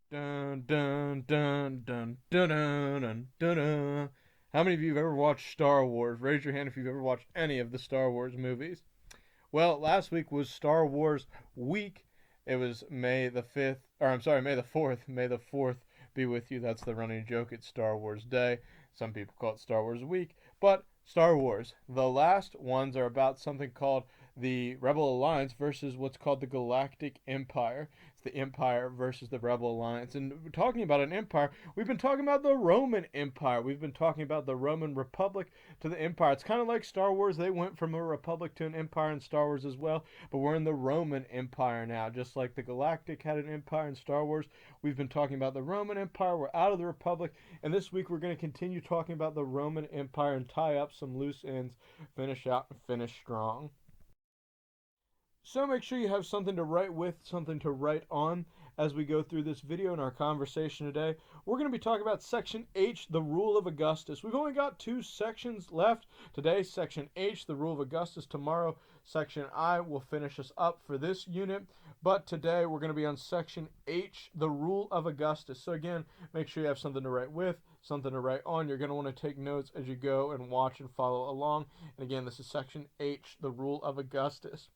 Dun dun dun dun dun dun dun dun. Dun. How many of you have ever watched Star Wars? Raise your hand if you've ever watched any of the Star Wars movies. Well, last week was Star Wars week. It was May the 5th, or I'm sorry, May the 4th. May the 4th be with you. That's the running joke. It's Star Wars Day. Some people call it Star Wars Week. But Star Wars, the last ones are about something called the Rebel Alliance versus what's called the Galactic Empire. It's the Empire versus the Rebel Alliance. And talking about an empire, we've been talking about the Roman Empire. We've been talking about the Roman Republic to the Empire. It's kind of like Star Wars. They went from a republic to an empire in Star Wars as well, but we're in the Roman Empire now. Just like the Galactic had an empire in Star Wars, we've been talking about the Roman Empire. We're out of the Republic, and this week we're going to continue talking about the Roman Empire and tie up some loose ends, finish out, and finish strong. So make sure you have something to write with, something to write on as we go through this video in our conversation today. We're going to be talking about Section H, the Rule of Augustus. We've only got two sections left. Today, Section H, the Rule of Augustus. Tomorrow, Section I will finish us up for this unit. But today, we're going to be on Section H, the Rule of Augustus. So again, make sure you have something to write with, something to write on. You're going to want to take notes as you go and watch and follow along. And again, this is Section H, the Rule of Augustus.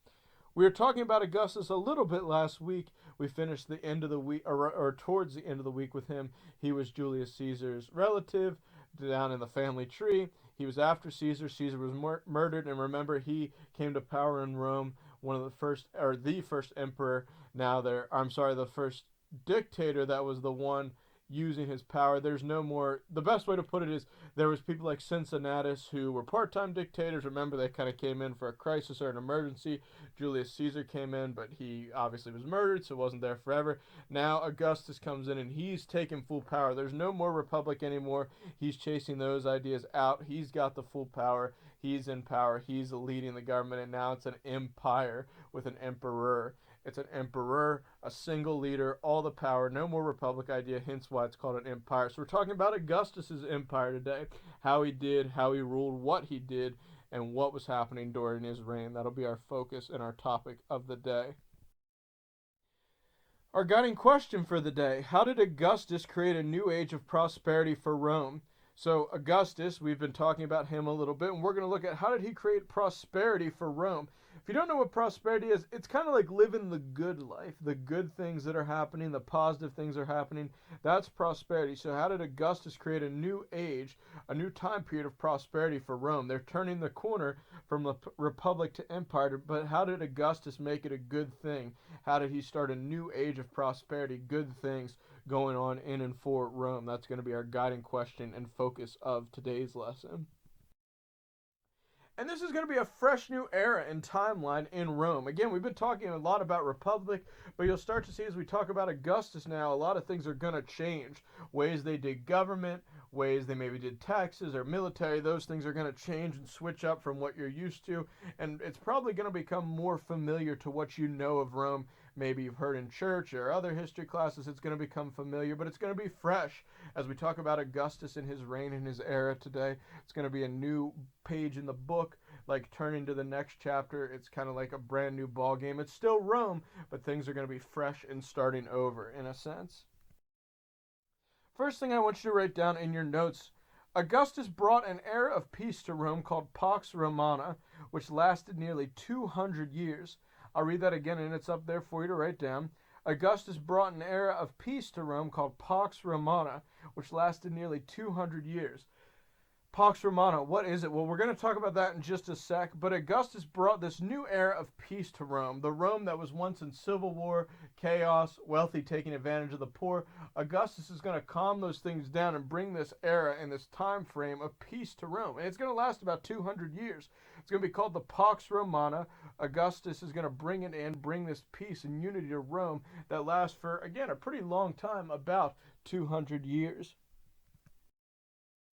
We were talking about Augustus a little bit last week. We finished the end of the week, or towards the end of the week with him. He was Julius Caesar's relative down in the family tree. He was after Caesar. Caesar was murdered, and remember, he came to power in Rome. One of the first, or the first emperor. Now there, I'm sorry, the first dictator that was the one using his power. There's no more. The best way to put it is there was people like Cincinnatus who were part-time dictators. Remember, they kind of came in for a crisis or an emergency. Julius Caesar came in, but he obviously was murdered, so wasn't there forever. Now Augustus comes in and he's taken full power. There's no more republic anymore. He's chasing those ideas out. He's got the full power. He's in power. He's leading the government, and now it's an empire with an emperor. It's an emperor, a single leader, all the power, no more republic idea, hence why it's called an empire. So we're talking about Augustus's empire today, how he did, how he ruled, what he did, and what was happening during his reign. That'll be our focus and our topic of the day. Our guiding question for the day: how did Augustus create a new age of prosperity for Rome? So Augustus, we've been talking about him a little bit, and we're going to look at how did he create prosperity for Rome. If you don't know what prosperity is, it's kind of like living the good life, the good things that are happening, the positive things are happening. That's prosperity. So how did Augustus create a new age, a new time period of prosperity for Rome? They're turning the corner from the republic to empire, but how did Augustus make it a good thing? How did he start a new age of prosperity, good things going on in and for Rome? That's going to be our guiding question and focus of today's lesson. And this is going to be a fresh new era and timeline in Rome. Again, we've been talking a lot about Republic, but you'll start to see as we talk about Augustus now, a lot of things are going to change. Ways they did government, ways they maybe did taxes or military, those things are going to change and switch up from what you're used to. And it's probably going to become more familiar to what you know of Rome. Maybe you've heard in church or other history classes, it's going to become familiar, but it's going to be fresh. As we talk about Augustus and his reign and his era today, it's going to be a new page in the book, like turning to the next chapter. It's kind of like a brand new ball game. It's still Rome, but things are going to be fresh and starting over in a sense. First thing I want you to write down in your notes: Augustus brought an era of peace to Rome called Pax Romana, which lasted nearly 200 years. I'll read that again, and it's up there for you to write down. Augustus brought an era of peace to Rome called Pax Romana, which lasted nearly 200 years. Pax Romana, what is it? Well, we're going to talk about that in just a sec, but Augustus brought this new era of peace to Rome. The Rome that was once in civil war, chaos, wealthy taking advantage of the poor. Augustus is going to calm those things down and bring this era and this time frame of peace to Rome. And it's going to last about 200 years. It's going to be called the Pax Romana. Augustus is going to bring it in, bring this peace and unity to Rome that lasts for, again, a pretty long time, about 200 years.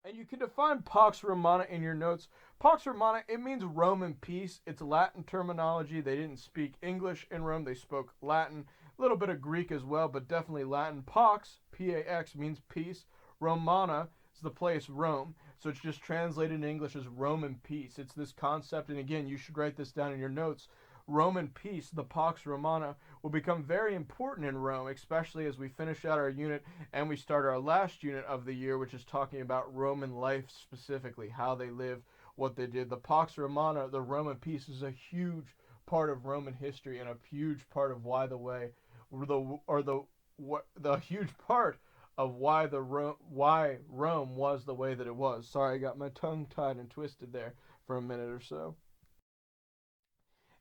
And you can define Pax Romana in your notes. Pax Romana, it means Roman peace. It's Latin terminology. They didn't speak English in Rome. They spoke Latin, a little bit of Greek as well, but definitely Latin. Pax, P-A-X, means peace. Romana is the place Rome. So it's just translated in English as Roman peace. It's this concept, and again, you should write this down in your notes. Roman peace, the Pax Romana, will become very important in Rome, especially as we finish out our unit and we start our last unit of the year, which is talking about Roman life specifically, how they lived, what they did. The Pax Romana, the Roman peace, is a huge part of Roman history and a huge part of why the huge part of why Rome was the way that it was. Sorry, I got my tongue tied and twisted there for a minute or so.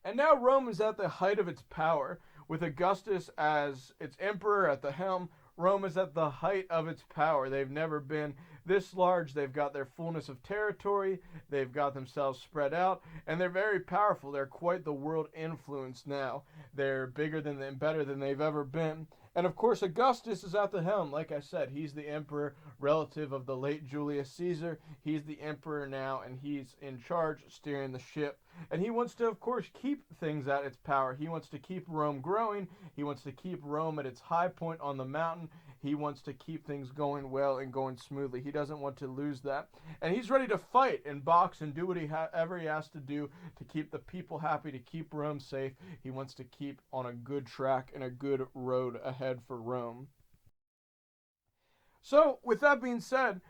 And now Rome is at the height of its power. With Augustus as its emperor at the helm, Rome is at the height of its power. They've never been this large. They've got their fullness of territory. They've got themselves spread out, and they're very powerful. They're quite the world influence now. They're bigger than and better than they've ever been. And of course, Augustus is at the helm. Like I said, he's the emperor, relative of the late Julius Caesar. He's the emperor now, and he's in charge, steering the ship. And he wants to, of course, keep things at its power. He wants to keep Rome growing. He wants to keep Rome at its high point on the mountain. He wants to keep things going well and going smoothly. He doesn't want to lose that. And he's ready to fight and box and do whatever he has to do to keep the people happy, to keep Rome safe. He wants to keep on a good track and a good road ahead for Rome. So, with that being said,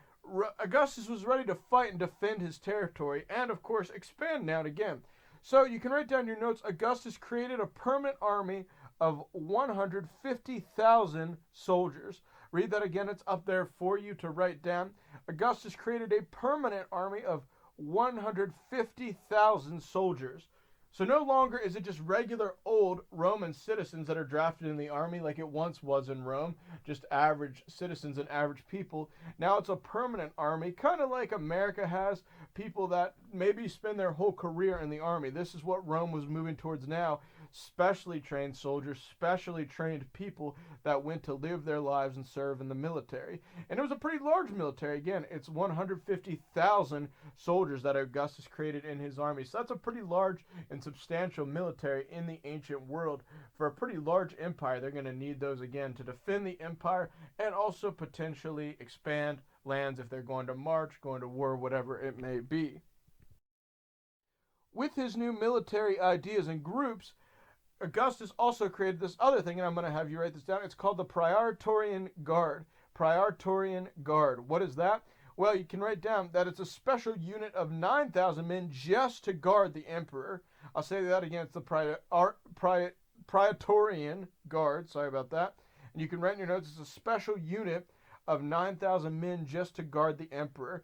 Augustus was ready to fight and defend his territory and, of course, expand now and again. So, you can write down your notes. Augustus created a permanent army of 150,000 soldiers. Read that again. It's up there for you to write down. Augustus created a permanent army of 150,000 soldiers. So no longer is it just regular old Roman citizens that are drafted in the army like it once was in Rome, just average citizens and average people. Now it's a permanent army, kind of like America has, people that maybe spend their whole career in the army. This is what Rome was moving towards now. Specially trained soldiers, specially trained people that went to live their lives and serve in the military. And it was a pretty large military. Again, it's 150,000 soldiers that Augustus created in his army. So that's a pretty large and substantial military in the ancient world. For a pretty large empire, they're going to need those again to defend the empire and also potentially expand lands if they're going to march, going to war, whatever it may be. With his new military ideas and groups, Augustus also created this other thing, and I'm going to have you write this down. It's called the Praetorian Guard. Praetorian Guard. What is that? Well, you can write down that it's a special unit of 9,000 men just to guard the emperor. I'll say that again. It's the Praetorian Guard. Sorry about that. And you can write in your notes, it's a special unit of 9,000 men just to guard the emperor.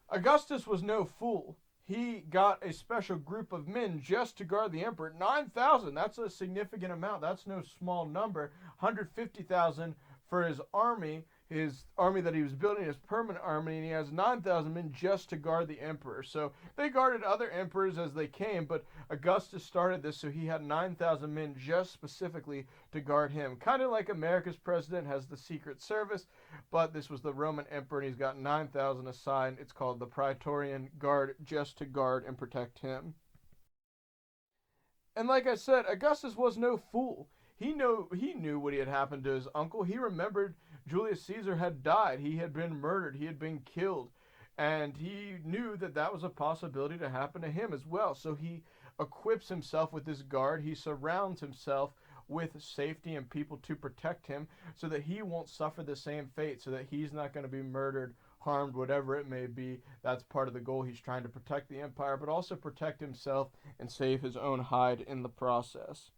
Augustus was no fool. He got a special group of men just to guard the emperor. 9,000, that's a significant amount. That's no small number. 150,000 for his army that he was building, his permanent army, and he has 9,000 men just to guard the emperor. So they guarded other emperors as they came, but Augustus started this, so he had 9,000 men just specifically to guard him. Kind of like America's president has the Secret Service, but this was the Roman emperor, and he's got 9,000 assigned. It's called the Praetorian Guard, just to guard and protect him. And like I said, Augustus was no fool. He knew what had happened to his uncle. He remembered Julius Caesar had died. He had been murdered. He had been killed. And he knew that that was a possibility to happen to him as well. So he equips himself with this guard. He surrounds himself with safety and people to protect him so that he won't suffer the same fate, so that he's not going to be murdered, harmed, whatever it may be. That's part of the goal. He's trying to protect the empire, but also protect himself and save his own hide in the process.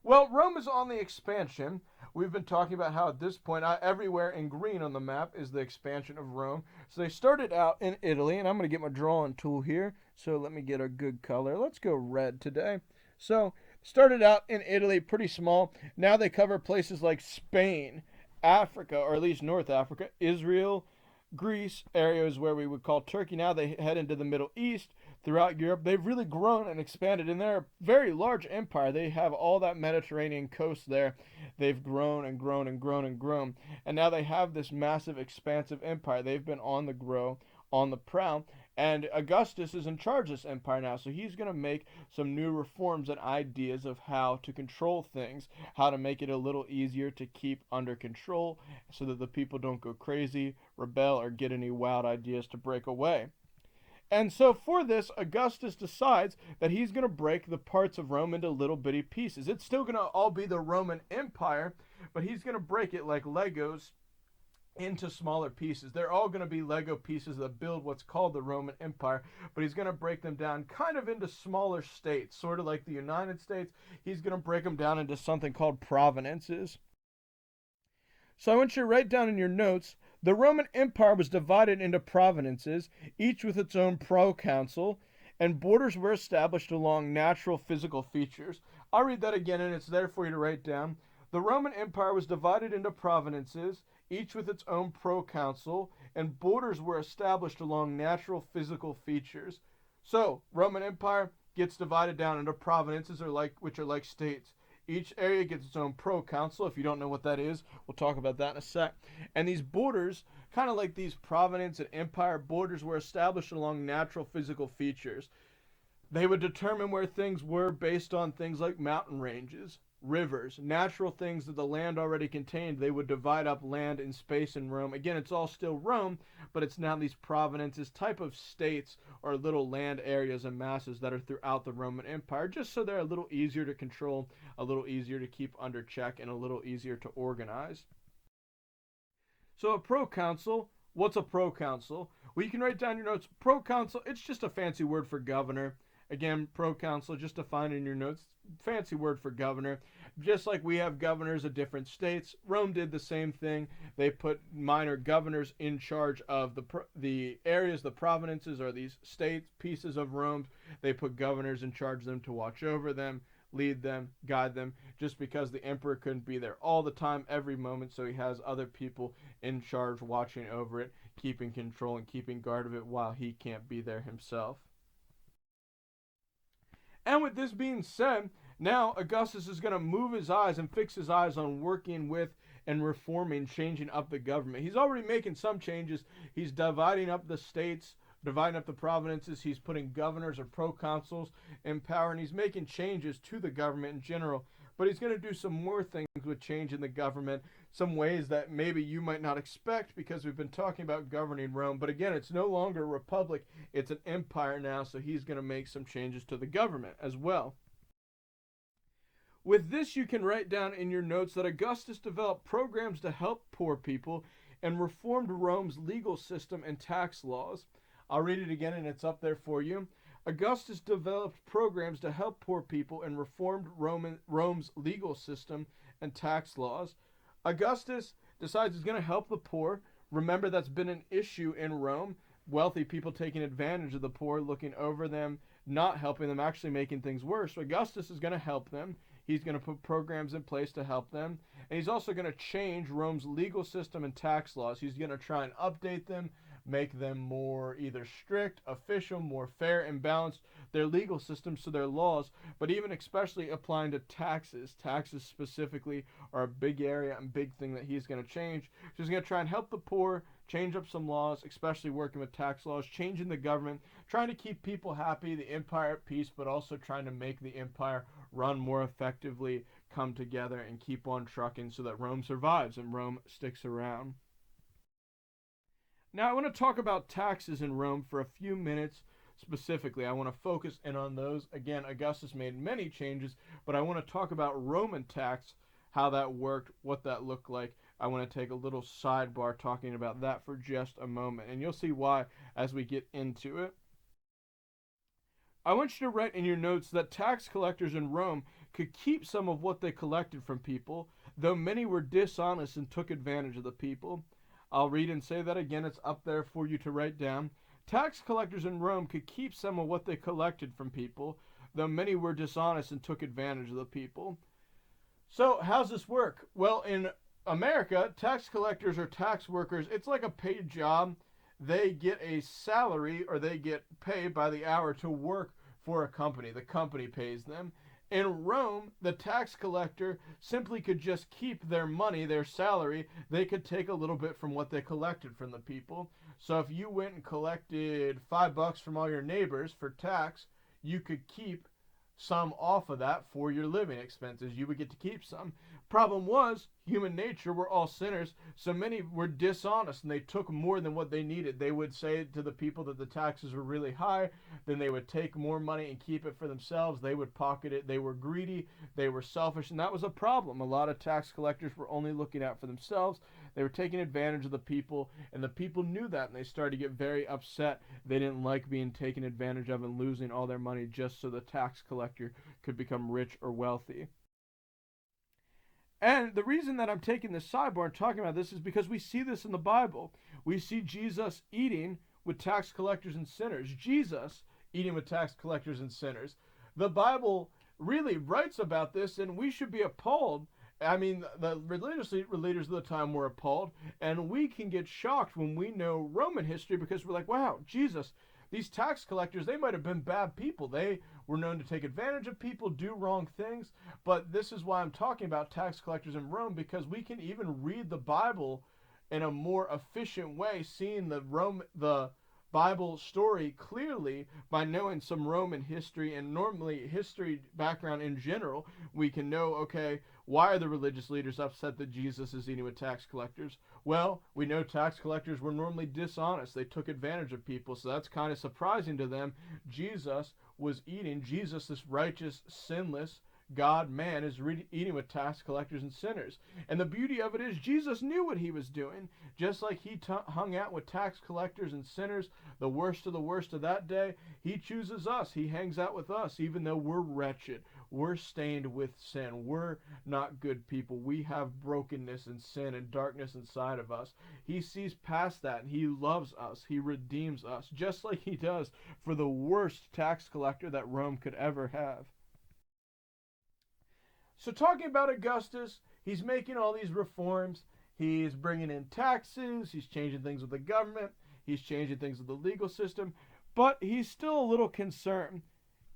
Well, Rome is on the expansion. We've been talking about how at this point, everywhere in green on the map is the expansion of Rome. So they started out in Italy, and I'm going to get my drawing tool here. So let me get a good color. Let's go red today. So started out in Italy, pretty small. Now they cover places like Spain, Africa, or at least North Africa, Israel, Greece, areas where we would call Turkey. Now they head into the Middle East, throughout Europe. They've really grown and expanded, and they're a very large empire. They have all that Mediterranean coast there. They've grown and grown and grown and grown, and now they have this massive, expansive empire. They've been on the grow, on the prowl, and Augustus is in charge of this empire now, so he's going to make some new reforms and ideas of how to control things, how to make it a little easier to keep under control so that the people don't go crazy, rebel, or get any wild ideas to break away. And so for this, Augustus decides that he's going to break the parts of Rome into little bitty pieces. It's still going to all be the Roman Empire, but he's going to break it like Legos into smaller pieces. They're all going to be Lego pieces that build what's called the Roman Empire, but he's going to break them down kind of into smaller states, sort of like the United States. He's going to break them down into something called provinces. So I want you to write down in your notes, the Roman Empire was divided into provinces, each with its own proconsul, and borders were established along natural physical features. I'll read that again, and it's there for you to write down. The Roman Empire was divided into provinces, each with its own proconsul, and borders were established along natural physical features. So, Roman Empire gets divided down into provinces, which are like states. Each area gets its own proconsul. If you don't know what that is, we'll talk about that in a sec. And these borders, kind of like these province and empire borders, were established along natural physical features. They would determine where things were based on things like mountain ranges, rivers, natural things that the land already contained. They would divide up land and space in Rome. Again, it's all still Rome, but it's now these provinces, type of states or little land areas and masses that are throughout the Roman Empire, just so they're a little easier to control, a little easier to keep under check, and a little easier to organize. So a proconsul, what's a proconsul? Well, you can write down your notes. Proconsul, it's just a fancy word for governor. Again, proconsul, just to find in your notes, fancy word for governor. Just like we have governors of different states, Rome did the same thing. They put minor governors in charge of the areas, the provinces, or these states, pieces of Rome. They put governors in charge of them to watch over them, lead them, guide them, just because the emperor couldn't be there all the time, every moment, so he has other people in charge watching over it, keeping control and keeping guard of it while he can't be there himself. And with this being said, now Augustus is going to move his eyes and fix his eyes on working with and reforming, changing up the government. He's already making some changes. He's dividing up the states, dividing up the provinces. He's putting governors or proconsuls in power, and he's making changes to the government in general. But he's going to do some more things with changing the government, some ways that maybe you might not expect, because we've been talking about governing Rome. But again, it's no longer a republic, it's an empire now, so he's going to make some changes to the government as well. With this, you can write down in your notes that Augustus developed programs to help poor people and reformed Rome's legal system and tax laws. I'll read it again, and it's up there for you. Augustus developed programs to help poor people and reformed Rome's legal system and tax laws. Augustus decides he's going to help the poor. Remember, that's been an issue in Rome. Wealthy people taking advantage of the poor, looking over them, not helping them, actually making things worse. So Augustus is going to help them. He's going to put programs in place to help them. And he's also going to change Rome's legal system and tax laws. He's going to try and update them, make them more either strict, official, more fair and balanced, their legal systems to their laws, but even especially applying to taxes. Taxes specifically are a big area and big thing that he's going to change. So he's going to try and help the poor, change up some laws, especially working with tax laws, changing the government, trying to keep people happy, the empire at peace, but also trying to make the empire run more effectively, come together, and keep on trucking so that Rome survives and Rome sticks around. Now I want to talk about taxes in Rome for a few minutes specifically. I want to focus in on those. Again, Augustus made many changes, but I want to talk about Roman tax, how that worked, what that looked like. I want to take a little sidebar talking about that for just a moment, and you'll see why as we get into it. I want you to write in your notes that tax collectors in Rome could keep some of what they collected from people, though many were dishonest and took advantage of the people. I'll read and say that again. It's up there for you to write down. Tax collectors in Rome could keep some of what they collected from people, though many were dishonest and took advantage of the people. So, how's this work? Well, in America, tax collectors or tax workers, it's like a paid job. They get a salary, or they get paid by the hour to work for a company. The company pays them. In Rome, the tax collector simply could just keep their money, their salary. They could take a little bit from what they collected from the people. So if you went and collected $5 from all your neighbors for tax, you could keep some off of that for your living expenses. You would get to keep some. Problem was, human nature, we're all sinners, so many were dishonest and they took more than what they needed. They would say to the people that the taxes were really high, then they would take more money and keep it for themselves. They would pocket it. They were greedy, they were selfish, and that was a problem. A lot of tax collectors were only looking out for themselves. They were taking advantage of the people, and the people knew that, and they started to get very upset. They didn't like being taken advantage of and losing all their money just so the tax collector could become rich or wealthy. And the reason that I'm taking this sidebar and talking about this is because we see this in the Bible. We see Jesus eating with tax collectors and sinners. Jesus eating with tax collectors and sinners. The Bible really writes about this, and we should be appalled. I mean, the religious leaders of the time were appalled, and we can get shocked when we know Roman history because we're like, wow, Jesus, these tax collectors, they might have been bad people. They were known to take advantage of people, do wrong things. But this is why I'm talking about tax collectors in Rome, because we can even read the Bible in a more efficient way, seeing the Bible story clearly by knowing some Roman history and normally history background in general. We can know, okay, why are the religious leaders upset that Jesus is eating with tax collectors? Well, we know tax collectors were normally dishonest. They took advantage of people, so that's kind of surprising to them. Jesus was eating. Jesus, this righteous, sinless God man, is eating with tax collectors and sinners. And the beauty of it is Jesus knew what he was doing. Just like he hung out with tax collectors and sinners, the worst of that day, he chooses us. He hangs out with us, even though we're wretched. We're stained with sin. We're not good people. We have brokenness and sin and darkness inside of us. He sees past that, and he loves us. He redeems us, just like he does for the worst tax collector that Rome could ever have. So talking about Augustus, he's making all these reforms. He's bringing in taxes. He's changing things with the government. He's changing things with the legal system. But he's still a little concerned.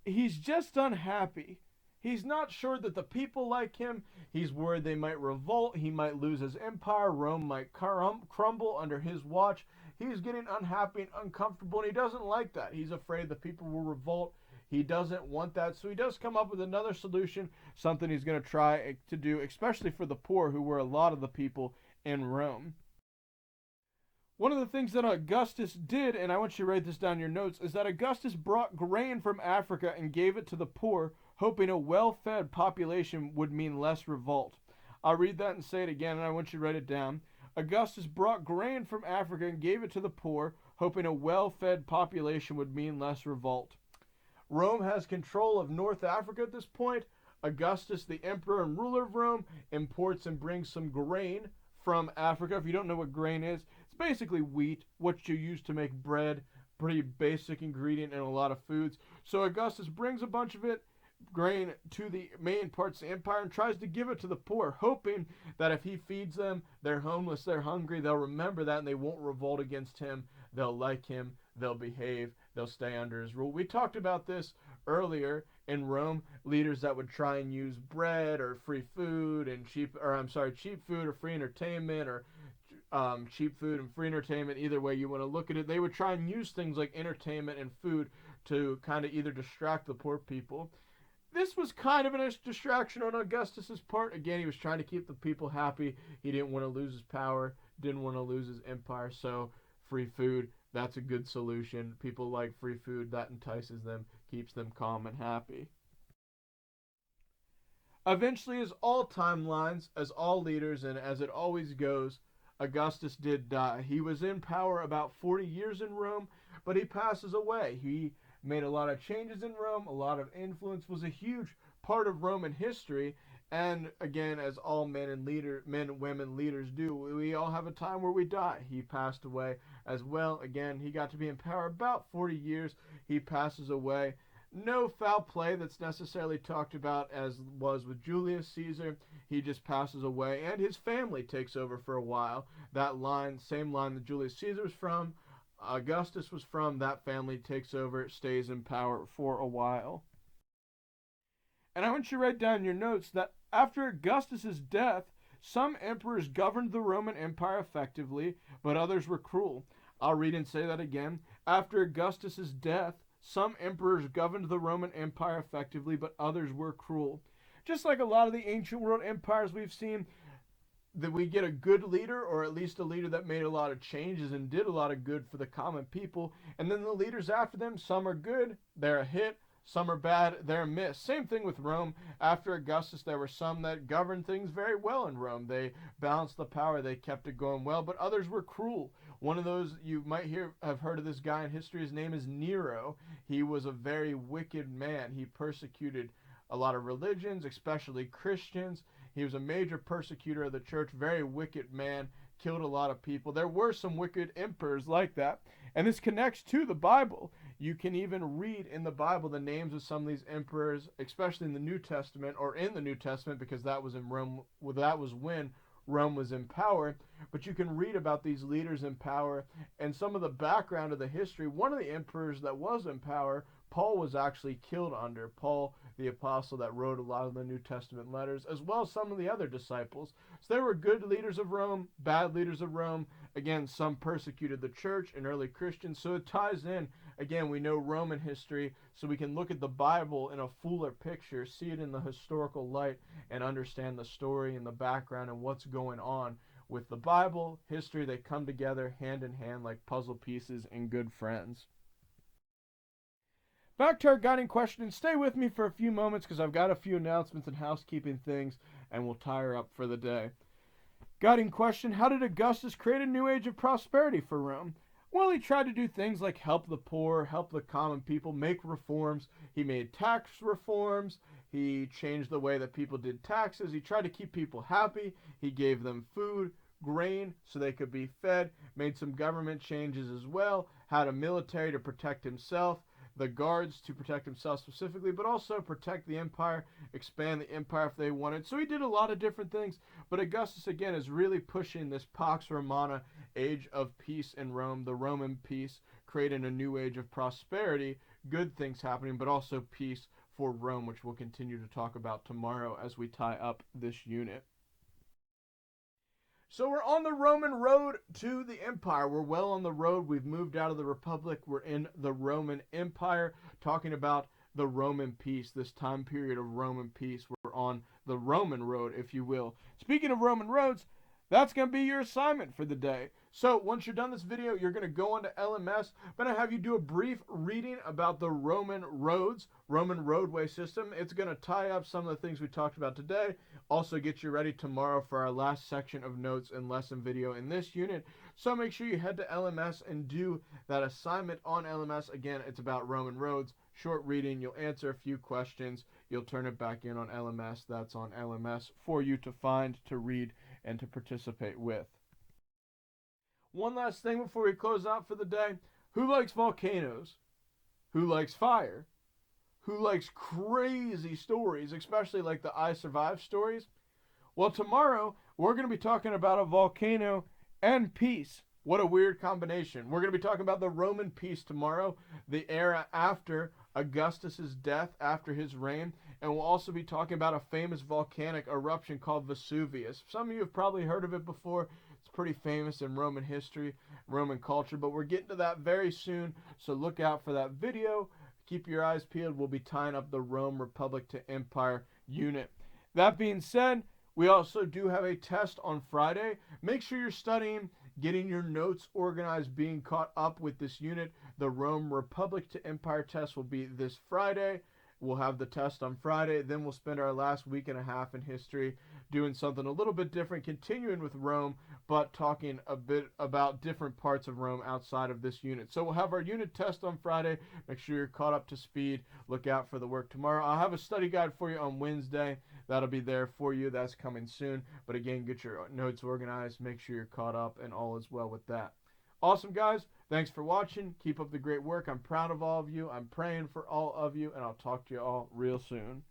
He's just unhappy. He's not sure that the people like him. He's worried they might revolt. He might lose his empire. Rome might crumble under his watch. He's getting unhappy and uncomfortable, and he doesn't like that. He's afraid the people will revolt. He doesn't want that, so he does come up with another solution, something he's going to try to do, especially for the poor, who were a lot of the people in Rome. One of the things that Augustus did, and I want you to write this down in your notes, is that Augustus brought grain from Africa and gave it to the poor, hoping a well-fed population would mean less revolt. I'll read that and say it again, and I want you to write it down. Augustus brought grain from Africa and gave it to the poor, hoping a well-fed population would mean less revolt. Rome has control of North Africa at this point. Augustus, the emperor and ruler of Rome, imports and brings some grain from Africa. If you don't know what grain is, it's basically wheat, what you use to make bread, pretty basic ingredient in a lot of foods. So Augustus brings a bunch of grain to the main parts of the empire and tries to give it to the poor, hoping that if he feeds them, they're homeless, they're hungry, they'll remember that and they won't revolt against him. They'll like him, they'll behave, they'll stay under his rule. We talked about this earlier in Rome, leaders that would try and use bread or free food and cheap food or free entertainment, or cheap food and free entertainment, either way you want to look at it. They would try and use things like entertainment and food to kind of either distract the poor people. This was kind of a distraction on Augustus's part. Again, he was trying to keep the people happy. He didn't want to lose his power, didn't want to lose his empire, so free food, that's a good solution. People like free food, that entices them, keeps them calm and happy. Eventually, as all timelines, as all leaders, and as it always goes, Augustus did die. He was in power about 40 years in Rome, but he passes away. He made a lot of changes in Rome, a lot of influence, was a huge part of Roman history. And again, as all men and women leaders do, we all have a time where we die. He passed away as well. Again, he got to be in power about 40 years. He passes away. No foul play that's necessarily talked about as was with Julius Caesar. He just passes away, and his family takes over for a while. That same line that Julius Caesar was from, Augustus was from, that family takes over, stays in power for a while. And I want you to write down in your notes that after Augustus's death, some emperors governed the Roman Empire effectively, but others were cruel. I'll read and say that again. After Augustus's death, some emperors governed the Roman Empire effectively, but others were cruel. Just like a lot of the ancient world empires we've seen, that we get a good leader, or at least a leader that made a lot of changes and did a lot of good for the common people. And then the leaders after them, some are good, they're a hit. Some are bad, they're a miss. Same thing with Rome. After Augustus, there were some that governed things very well in Rome. They balanced the power, they kept it going well, but others were cruel. One of those, you might have heard of this guy in history. His name is Nero. He was a very wicked man. He persecuted a lot of religions, especially Christians. He was a major persecutor of the church, very wicked man, killed a lot of people. There were some wicked emperors like that, and this connects to the Bible. You can even read in the Bible the names of some of these emperors, especially in the New Testament, or in the New Testament, because that was in Rome. Well, that was when Rome was in power. But you can read about these leaders in power and some of the background of the history. One of the emperors that was in power, Paul was actually killed under. Paul, the apostle that wrote a lot of the New Testament letters, as well as some of the other disciples. So there were good leaders of Rome, bad leaders of Rome. Again, some persecuted the church and early Christians. So it ties in. Again, we know Roman history, so we can look at the Bible in a fuller picture, see it in the historical light, and understand the story and the background and what's going on with the Bible, history. They come together hand in hand like puzzle pieces and good friends. Back to our guiding question, and stay with me for a few moments because I've got a few announcements and housekeeping things, and we'll tie her up for the day. Guiding question: how did Augustus create a new age of prosperity for Rome? Well, he tried to do things like help the poor, help the common people, make reforms. He made tax reforms. He changed the way that people did taxes. He tried to keep people happy. He gave them food, grain, so they could be fed. Made some government changes as well. Had a military to protect himself. The guards to protect himself specifically, but also protect the empire, expand the empire if they wanted. So he did a lot of different things. But Augustus, again, is really pushing this Pax Romana, age of peace in Rome, the Roman peace, creating a new age of prosperity, good things happening, but also peace for Rome, which we'll continue to talk about tomorrow as we tie up this unit. So we're on the Roman road to the empire. We're well on the road. We've moved out of the Republic. We're in the Roman Empire, talking about the Roman peace, this time period of Roman peace. We're on the Roman road, if you will. Speaking of Roman roads, that's going to be your assignment for the day. So once you're done this video, you're going to go onto LMS. I'm going to have you do a brief reading about the Roman roads, Roman roadway system. It's going to tie up some of the things we talked about today. Also get you ready tomorrow for our last section of notes and lesson video in this unit. So make sure you head to LMS and do that assignment on LMS. Again, it's about Roman roads. Short reading. You'll answer a few questions. You'll turn it back in on LMS. That's on LMS for you to find, to read, and to participate with. One last thing before we close out for the day. Who likes volcanoes? Who likes fire? Who likes crazy stories, especially like the I Survived stories? Well, tomorrow we're going to be talking about a volcano and peace. What a weird combination. We're going to be talking about the Roman peace tomorrow, the era after Augustus's death, after his reign, and we'll also be talking about a famous volcanic eruption called Vesuvius. Some of you have probably heard of it before. It's pretty famous in Roman history, Roman culture, but we're getting to that very soon, so look out for that video. Keep your eyes peeled. We'll be tying up the Rome Republic to Empire unit. That being said, we also do have a test on Friday. Make sure you're studying, getting your notes organized, being caught up with this unit. The Rome Republic to Empire test will be this Friday. We'll have the test on Friday. Then we'll spend our last week and a half in history doing something a little bit different, continuing with Rome, but talking a bit about different parts of Rome outside of this unit. So we'll have our unit test on Friday. Make sure you're caught up to speed. Look out for the work tomorrow. I'll have a study guide for you on Wednesday. That'll be there for you. That's coming soon. But again, get your notes organized. Make sure you're caught up and all is well with that. Awesome, guys. Thanks for watching. Keep up the great work. I'm proud of all of you. I'm praying for all of you, and I'll talk to you all real soon.